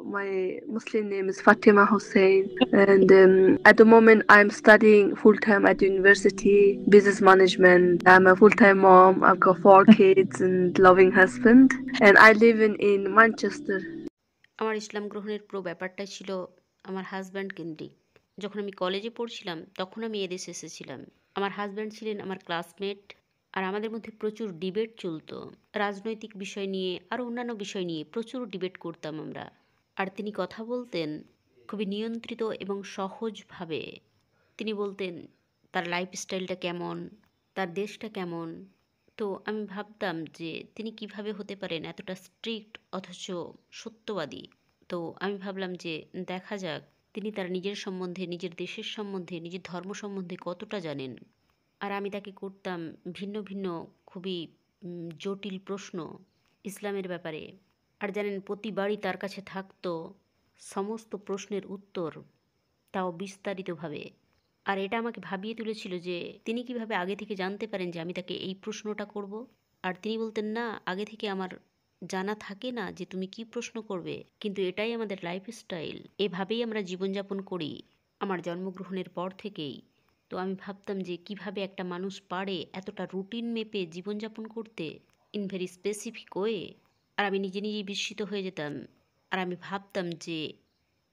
my Muslim name is Fatima Hussein, and at the moment I'm studying full time at university, business management. I'm a full time mom. I've got 4 kids and loving husband, and I live in Manchester. আমার ইসলাম গ্রহণের পুরো ব্যাপারটাই ছিল আমার husband কেন্দ্রিক। যখন আমি কলেজে পড়ছিলাম তখন আমি এদেশে এসেছিলাম। আমার হাজব্যান্ড ছিলেন আমার ক্লাসমেট, আর আমাদের মধ্যে প্রচুর ডিবেট চলতো। রাজনৈতিক বিষয় নিয়ে আরও অন্যান্য বিষয় নিয়ে প্রচুর ডিবেট করতাম আমরা। আর তিনি কথা বলতেন খুবই নিয়ন্ত্রিত এবং সহজভাবে। তিনি বলতেন তার লাইফস্টাইলটা কেমন, তার দেশটা কেমন। তো আমি ভাবতাম যে তিনি কিভাবে হতে পারেন এতটা স্ট্রিক্ট অথচ সত্যবাদী। তো আমি ভাবলাম যে দেখা যাক তিনি তার নিজের সম্বন্ধে, নিজের দেশের সম্বন্ধে, নিজের ধর্ম সম্বন্ধে কতটা জানেন। আর আমি তাকে করতাম ভিন্ন ভিন্ন খুবই জটিল প্রশ্ন ইসলামের ব্যাপারে। আর জানেন প্রতিবারই তার কাছে থাকতো সমস্ত প্রশ্নের উত্তর, তাও বিস্তারিতভাবে। আর এটা আমাকে ভাবিয়ে তুলেছিল যে তিনি কিভাবে আগে থেকে জানতে পারেন যে আমি তাকে এই প্রশ্নটা করব। আর তিনি বলতেন না, আগে থেকে আমার জানা থাকে না যে তুমি কি প্রশ্ন করবে, কিন্তু এটাই আমাদের লাইফস্টাইল, এভাবেই আমরা জীবনযাপন করি আমার জন্মগ্রহণের পর থেকেই। তো আমি ভাবতাম যে কিভাবে একটা মানুষ পারে এতটা রুটিন মেপে জীবনযাপন করতে, ইন ভেরি স্পেসিফিক ওয়ে। আর আমি নিজে নিজেই বিস্মিত হয়ে যেতাম। আর আমি ভাবতাম যে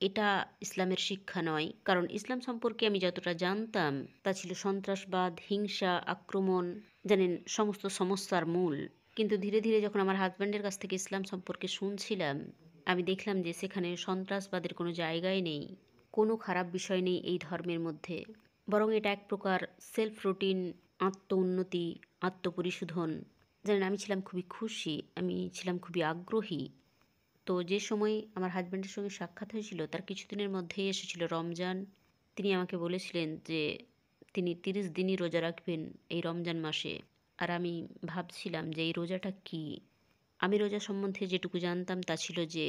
এটা ইসলামের শিক্ষা নয়, কারণ ইসলাম সম্পর্কে আমি যতটা জানতাম তা ছিল সন্ত্রাসবাদ, হিংসা, আক্রমণ, জানেন সমস্ত সমস্যার মূল। কিন্তু ধীরে ধীরে যখন আমার হাজব্যান্ডের কাছ থেকে ইসলাম সম্পর্কে শুনছিলাম, আমি দেখলাম যে সেখানে সন্ত্রাসবাদের কোনো জায়গাই নেই, কোনো খারাপ বিষয় নেই এই ধর্মের মধ্যে। বরং এটা এক প্রকার সেলফ রুটিন, আত্ম উন্নতি, আত্মপরিশোধন। জানেন আমি ছিলাম খুবই খুশি, আমি ছিলাম খুবই আগ্রহী। তো যে সময় আমার হাজব্যান্ডের সঙ্গে সাক্ষাৎ হয়েছিল তার কিছুদিনের মধ্যেই এসেছিল রমজান। তিনি আমাকে বলেছিলেন যে তিনি 30 দিনই রোজা রাখবেন এই রমজান মাসে। আর আমি ভাবছিলাম যে এই রোজাটা কী। আমি রোজা সম্বন্ধে যেটুকু জানতাম তা ছিল যে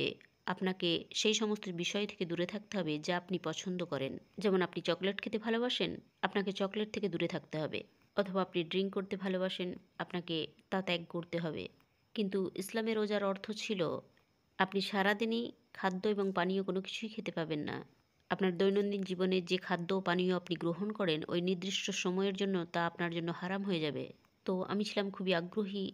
আপনাকে সেই সমস্ত বিষয় থেকে দূরে থাকতে হবে যা আপনি পছন্দ করেন। যেমন আপনি চকলেট খেতে ভালোবাসেন, আপনাকে চকলেট থেকে দূরে থাকতে হবে। অথবা আপনি ড্রিঙ্ক করতে ভালোবাসেন, আপনাকে তা ত্যাগ করতে হবে। কিন্তু ইসলামের রোজার অর্থ ছিল আপনি সারাদিনই খাদ্য এবং পানীয় কোনো কিছুই খেতে পাবেন না। আপনার দৈনন্দিন জীবনে যে খাদ্য ও পানীয় আপনি গ্রহণ করেন ওই নির্দিষ্ট সময়ের জন্য তা আপনার জন্য হারাম হয়ে যাবে। তো আমি ছিলাম খুবই আগ্রহী।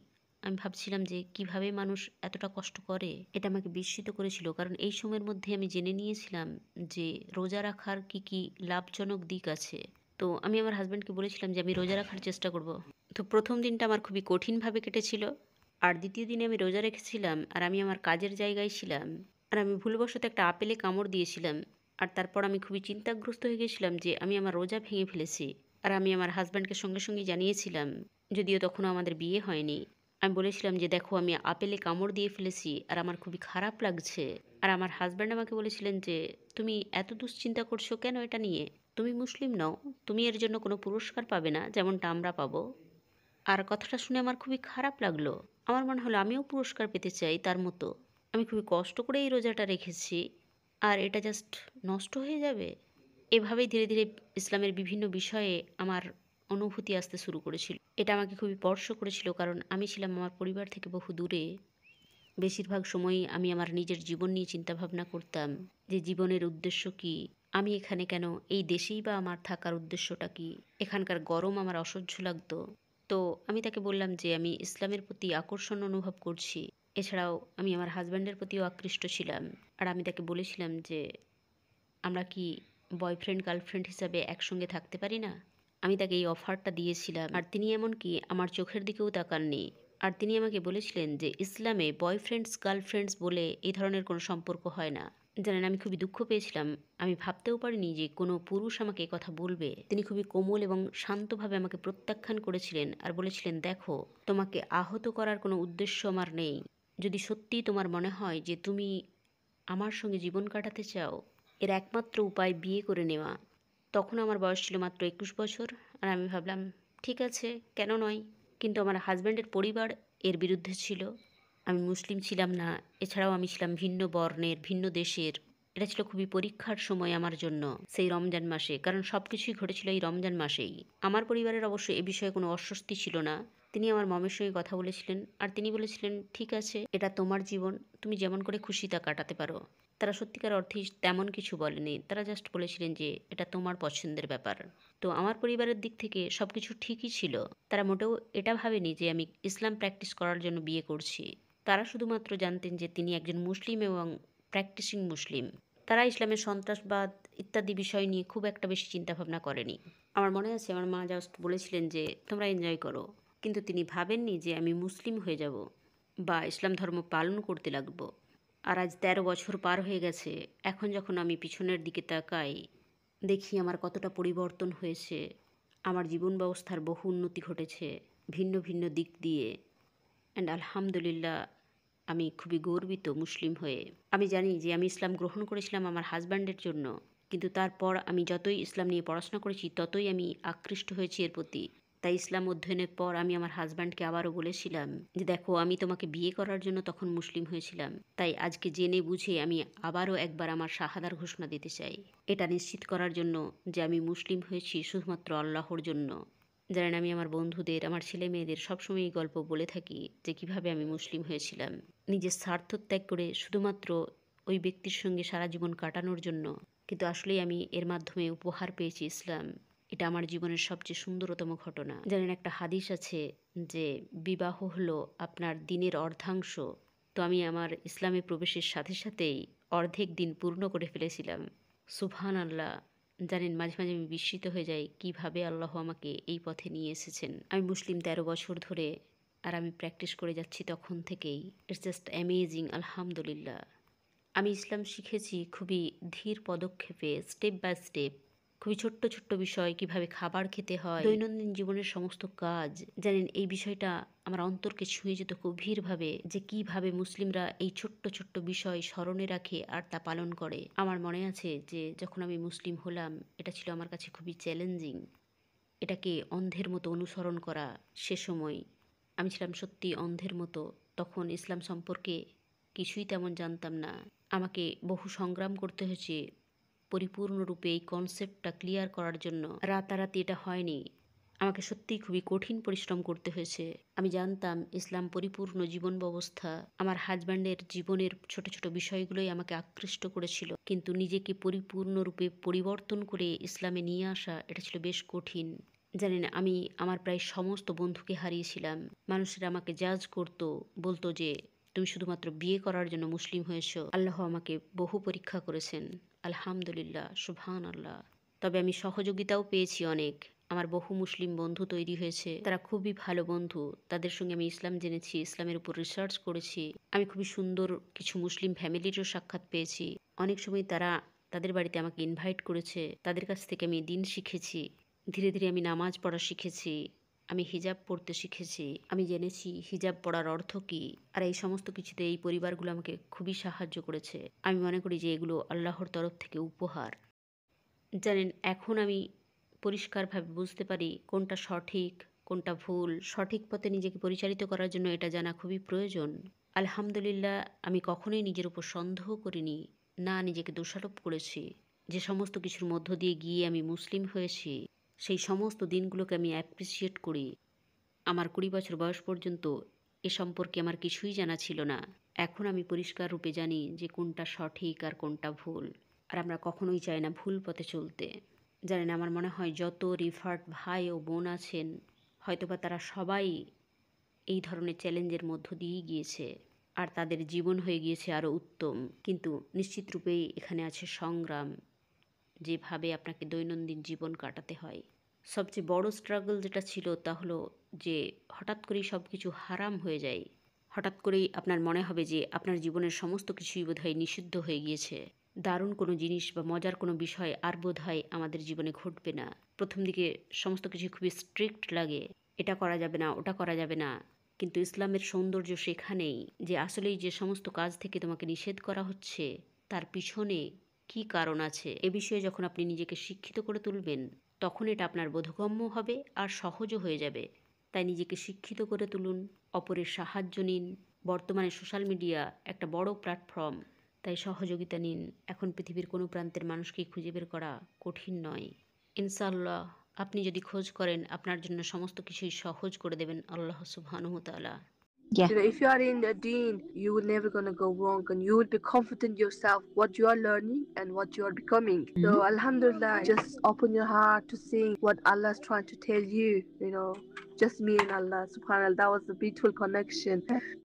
আমি ভাবছিলাম যে কিভাবে মানুষ এতটা কষ্ট করে। এটা আমাকে বিস্মিত করেছিল, কারণ এই সময়ের মধ্যে আমি জেনে নিয়েছিলাম যে রোজা রাখার কি কি লাভজনক দিক আছে। তো আমি আমার হাজব্যান্ডকে বলেছিলাম যে আমি রোজা রাখার চেষ্টা করব। তো প্রথম দিনটা আমার খুবই কঠিনভাবে কেটেছিল। আর দ্বিতীয় দিনে আমি রোজা রেখেছিলাম আর আমি আমার কাজের জায়গায় ছিলাম। আর আমি ভুলবশত একটা আপেলে কামড় দিয়েছিলাম। আর তারপর আমি খুবই চিন্তাগ্রস্ত হয়ে গেছিলাম যে আমি আমার রোজা ভেঙে ফেলেছি। আর আমি আমার হাজব্যান্ডকে সঙ্গে সঙ্গেই জানিয়েছিলাম, যদিও তখনও আমাদের বিয়ে হয়নি। আমি বলেছিলাম যে দেখো আমি আপেলে কামড় দিয়ে ফেলেছি আর আমার খুবই খারাপ লাগছে। আর আমার হাজব্যান্ড আমাকে বলেছিলেন যে তুমি এত দুশ্চিন্তা করছো কেন এটা নিয়ে? তুমি মুসলিম নও, তুমি এর জন্য কোনো পুরস্কার পাবে না যেমনটা আমরা পাবো। আর কথাটা শুনে আমার খুবই খারাপ লাগলো। আমার মনে হলো আমিও পুরস্কার পেতে চাই তার মতো। আমি খুবই কষ্ট করে এই রোজাটা রেখেছি, আর এটা জাস্ট নষ্ট হয়ে যাবে। এভাবেই ধীরে ধীরে ইসলামের বিভিন্ন বিষয়ে আমার অনুভূতি আসতে শুরু করেছিল। এটা আমাকে খুবই স্পর্শ করেছিল, কারণ আমি ছিলাম আমার পরিবার থেকে বহু দূরে। বেশিরভাগ সময়ই আমি আমার নিজের জীবন নিয়ে চিন্তাভাবনা করতাম যে জীবনের উদ্দেশ্য কী, আমি এখানে কেন, এই দেশেই বা আমার থাকার উদ্দেশ্যটা কী, এখানকার গরম আমার অসহ্য লাগতো। তো আমি তাকে বললাম যে আমি ইসলামের প্রতি আকর্ষণ অনুভব করছি, এছাড়াও আমি আমার হাজব্যান্ডের প্রতিও আকৃষ্ট ছিলাম। আর আমি তাকে বলেছিলাম যে আমরা কি বয়ফ্রেন্ড গার্লফ্রেন্ড হিসাবে একসঙ্গে থাকতে পারি না। আমি তাকে এই অফারটা দিয়েছিলাম, আর তিনি এমনকি আমার চোখের দিকেও তাকাননি। আর তিনি আমাকে বলেছিলেন যে ইসলামে বয়ফ্রেন্ডস গার্লফ্রেন্ডস বলে এই ধরনের কোনো সম্পর্ক হয় না। জানেন আমি খুবই দুঃখ পেয়েছিলাম, আমি ভাবতেও পারিনি যে কোনো পুরুষ আমাকে এই কথা বলবে। তিনি খুবই কোমল এবং শান্তভাবে আমাকে প্রত্যাখ্যান করেছিলেন আর বলেছিলেন দেখো, তোমাকে আহত করার কোনো উদ্দেশ্য আমার নেই। যদি সত্যিই তোমার মনে হয় যে তুমি আমার সঙ্গে জীবন কাটাতে চাও, এর একমাত্র উপায় বিয়ে করে নেওয়া। তখন আমার বয়স ছিল মাত্র 21 বছর। আর আমি ভাবলাম ঠিক আছে, কেন নয়। কিন্তু আমার হাজব্যান্ডের পরিবার এর বিরুদ্ধে ছিল। আমি মুসলিম ছিলাম না, এছাড়াও আমি ছিলাম ভিন্ন বর্ণের, ভিন্ন দেশের। এটা ছিল খুবই পরীক্ষার সময় আমার জন্য সেই রমজান মাসে, কারণ সব কিছুই ঘটেছিল এই রমজান মাসেই। আমার পরিবারের অবশ্য এ বিষয়ে কোনো অস্বস্তি ছিল না। তিনি আমার মমের সঙ্গে কথা বলেছিলেন আর তিনি বলেছিলেন, ঠিক আছে, এটা তোমার জীবন, তুমি যেমন করে খুশি তা কাটাতে পারো। তারা সত্যিকার অর্থেই তেমন কিছু বলেনি, তারা জাস্ট বলেছিলেন যে এটা তোমার পছন্দের ব্যাপার। তো আমার পরিবারের দিক থেকে সব কিছু ঠিকই ছিল। তারা মোটেও এটা ভাবেনি যে আমি ইসলাম প্র্যাকটিস করার জন্য বিয়ে করছি। তারা শুধুমাত্র জানতেন যে তিনি একজন মুসলিম এবং প্র্যাকটিসিং মুসলিম। তারা ইসলামের সন্ত্রাসবাদ ইত্যাদি বিষয় নিয়ে খুব একটা বেশি চিন্তাভাবনা করেনি। আমার মনে আছে আমার মা জাস্ট বলেছিলেন যে তোমরা এনজয় করো, কিন্তু তিনি ভাবেননি যে আমি মুসলিম হয়ে যাব বা ইসলাম ধর্ম পালন করতে লাগবো। আর আজ ১৩ বছর পার হয়ে গেছে। এখন যখন আমি পিছনের দিকে তাকাই, দেখি আমার কতটা পরিবর্তন হয়েছে। আমার জীবন ব্যবস্থার বহু উন্নতি ঘটেছে ভিন্ন ভিন্ন দিক দিয়ে। অ্যান্ড আলহামদুলিল্লাহ, আমি খুবই গর্বিত মুসলিম হয়ে। আমি জানি যে আমি ইসলাম গ্রহণ করেছিলাম আমার হাজব্যান্ডের জন্য, কিন্তু তারপর আমি যতই ইসলাম নিয়ে পড়াশোনা করেছি ততই আমি আকৃষ্ট হয়েছি এর প্রতি। তাই ইসলাম অধ্যয়নের পর আমি আমার হাজব্যান্ডকে আবারও বলেছিলাম যে দেখো, আমি তোমাকে বিয়ে করার জন্য তখন মুসলিম হয়েছিলাম, তাই আজকে জেনে বুঝে আমি আবারও একবার আমার শাহাদার ঘোষণা দিতে চাই, এটা নিশ্চিত করার জন্য যে আমি মুসলিম হয়েছি শুধুমাত্র আল্লাহর জন্য। জানেন, আমি আমার বন্ধুদের, আমার ছেলে মেয়েদের সবসময় এই গল্প বলে থাকি যে কিভাবে আমি মুসলিম হয়েছিলাম নিজের স্বার্থ ত্যাগ করে শুধুমাত্র ওই ব্যক্তির সঙ্গে সারা জীবন কাটানোর জন্য। কিন্তু আসলেই আমি এর মাধ্যমে উপহার পেয়েছি ইসলাম। এটা আমার জীবনের সবচেয়ে সুন্দরতম ঘটনা। জানেন, একটা হাদিস আছে যে বিবাহ হলো আপনার দিনের অর্ধাংশ। তো আমি আমার ইসলামে প্রবেশের সাথে সাথেই অর্ধেক দিন পূর্ণ করে ফেলেছিলাম। সুবহান আল্লাহ। জানেন, মাঝে মাঝে আমি বিস্মিত হয়ে যাই কিভাবে আল্লাহ আমাকে এই পথে নিয়ে এসেছেন। আমি মুসলিম ১৩ বছর ধরে, আর আমি প্র্যাকটিস করে যাচ্ছি তখন থেকেই। ইটস জাস্ট অ্যামেজিং, আলহামদুলিল্লাহ। আমি ইসলাম শিখেছি খুবই ধীর পদক্ষেপে, স্টেপ বাই স্টেপ। খুবই ছোট্ট ছোট্ট বিষয়, কিভাবে খাবার খেতে হয়, দৈনন্দিন জীবনের সমস্ত কাজ। জানেন, এই বিষয়টা আমার অন্তরকে ছুঁয়ে যেত গভীরভাবে যে কিভাবে মুসলিমরা এই ছোট্ট ছোট্ট বিষয় স্মরণে রাখে আর তা পালন করে। আমার মনে আছে যে যখন আমি মুসলিম হলাম, এটা ছিল আমার কাছে খুবই চ্যালেঞ্জিং। এটাকে অন্ধের মতো অনুসরণ করা। সে সময় আমি ছিলাম সত্যি অন্ধের মতো। তখন ইসলাম সম্পর্কে কিছুই তেমন জানতাম না। আমাকে বহু সংগ্রাম করতে হয়েছে পরিপূর্ণরূপে এই কনসেপ্টটা ক্লিয়ার করার জন্য। রাতারাতি এটা হয়নি। আমাকে সত্যিই খুবই কঠিন পরিশ্রম করতে হয়েছে। আমি জানতাম ইসলাম পরিপূর্ণ জীবন ব্যবস্থা। আমার হাজব্যান্ডের জীবনের ছোট ছোট বিষয়গুলোই আমাকে আকৃষ্ট করেছিল, কিন্তু নিজেকে পরিপূর্ণরূপে পরিবর্তন করে ইসলামে নিয়ে আসা, এটা ছিল বেশ কঠিন। জানেন, আমি আমার প্রায় সমস্ত বন্ধুকে হারিয়েছিলাম। মানুষেরা আমাকে জাজ করতো, বলতো যে তুমি শুধুমাত্র বিয়ে করার জন্য মুসলিম হয়েছো। আল্লাহ আমাকে বহু পরীক্ষা করেছেন, আলহামদুলিল্লাহ, সুবহান আল্লাহ। তবে আমি সহযোগিতাও পেয়েছি অনেক। আমার বহু মুসলিম বন্ধু তৈরি হয়েছে, তারা খুবই ভালো বন্ধু। তাদের সঙ্গে আমি ইসলাম জেনেছি, ইসলামের উপর রিসার্চ করেছি। আমি খুবই সুন্দর কিছু মুসলিম ফ্যামিলিরও সাক্ষাৎ পেয়েছি। অনেক সময় তারা তাদের বাড়িতে আমাকে ইনভাইট করেছে, তাদের কাছ থেকে আমি দিন শিখেছি। ধীরে ধীরে আমি নামাজ পড়া শিখেছি, আমি হিজাব পড়তে শিখেছি, আমি জেনেছি হিজাব পড়ার অর্থ কী। আর এই সমস্ত কিছুতে এই পরিবারগুলো আমাকে খুবই সাহায্য করেছে। আমি মনে করি যে এগুলো আল্লাহর তরফ থেকে উপহার। জানেন, এখন আমি পরিষ্কারভাবে বুঝতে পারি কোনটা সঠিক, কোনটা ভুল। সঠিক পথে নিজেকে পরিচালিত করার জন্য এটা জানা খুবই প্রয়োজন। আলহামদুলিল্লাহ, আমি কখনোই নিজের উপর সন্দেহ করিনি, না নিজেকে দোষারোপ করেছি। যে সমস্ত কিছুর মধ্য দিয়ে গিয়ে আমি মুসলিম হয়েছি, সেই সমস্ত দিনগুলোকে আমি অ্যাপ্রিসিয়েট করি। আমার ২০ বছর বয়স পর্যন্ত এ সম্পর্কে আমার কিছুই জানা ছিল না। এখন আমি পরিষ্কার রূপে জানি যে কোনটা সঠিক আর কোনটা ভুল। আর আমরা কখনোই চাই না ভুল পথে চলতে। জানেন, আমার মনে হয় যত রিভার্ট ভাই ও বোন আছেন, হয়তোবা তারা সবাই এই ধরনের চ্যালেঞ্জের মধ্য দিয়েই গিয়েছে, আর তাদের জীবন হয়ে গিয়েছে আরও উত্তম। কিন্তু নিশ্চিত রূপেই এখানে আছে সংগ্রাম, যেভাবে আপনাকে দৈনন্দিন জীবন কাটাতে হয়। সবচেয়ে বড় স্ট্রাগল যেটা ছিল তা হলো যে হঠাৎ করেই সব কিছু হারাম হয়ে যায়। হঠাৎ করেই আপনার মনে হবে যে আপনার জীবনের সমস্ত কিছুই বোধহয় নিষিদ্ধ হয়ে গিয়েছে। দারুণ কোনো জিনিস বা মজার কোনো বিষয় আর বোধহয় আমাদের জীবনে ঘটবে না। প্রথম দিকে সমস্ত কিছু খুবই স্ট্রিক্ট লাগে, এটা করা যাবে না, ওটা করা যাবে না। কিন্তু ইসলামের সৌন্দর্য সেখানেই যে আসলেই যে সমস্ত কাজ থেকে তোমাকে নিষেধ করা হচ্ছে তার পিছনে কী কারণ আছে, এ বিষয়ে যখন আপনি নিজেকে শিক্ষিত করে তুলবেন, তখন এটা আপনার বোধগম্য হবে আর সহজও হয়ে যাবে। তাই নিজেকে শিক্ষিত করে তুলুন, অপরের সাহায্য নিন। বর্তমানে সোশ্যাল মিডিয়া একটা বড় প্ল্যাটফর্ম, তাই সহযোগিতা নিন। এখন পৃথিবীর কোনো প্রান্তের মানুষকেই খুঁজে বের করা কঠিন নয়। ইনশাআল্লাহ আপনি যদি খোঁজ করেন আপনার জন্য সমস্ত কিছুই সহজ করে দেবেন আল্লাহ সুবহানাহু ওয়া তাআলা। Yeah. You know, if you are in the deen, you will never gonna go wrong, and you will be confident yourself what you are learning and what you are becoming. So alhamdulillah, just open your heart to seeing what Allah is trying to tell you. You know, just me and Allah, subhanallah. That was a beautiful connection.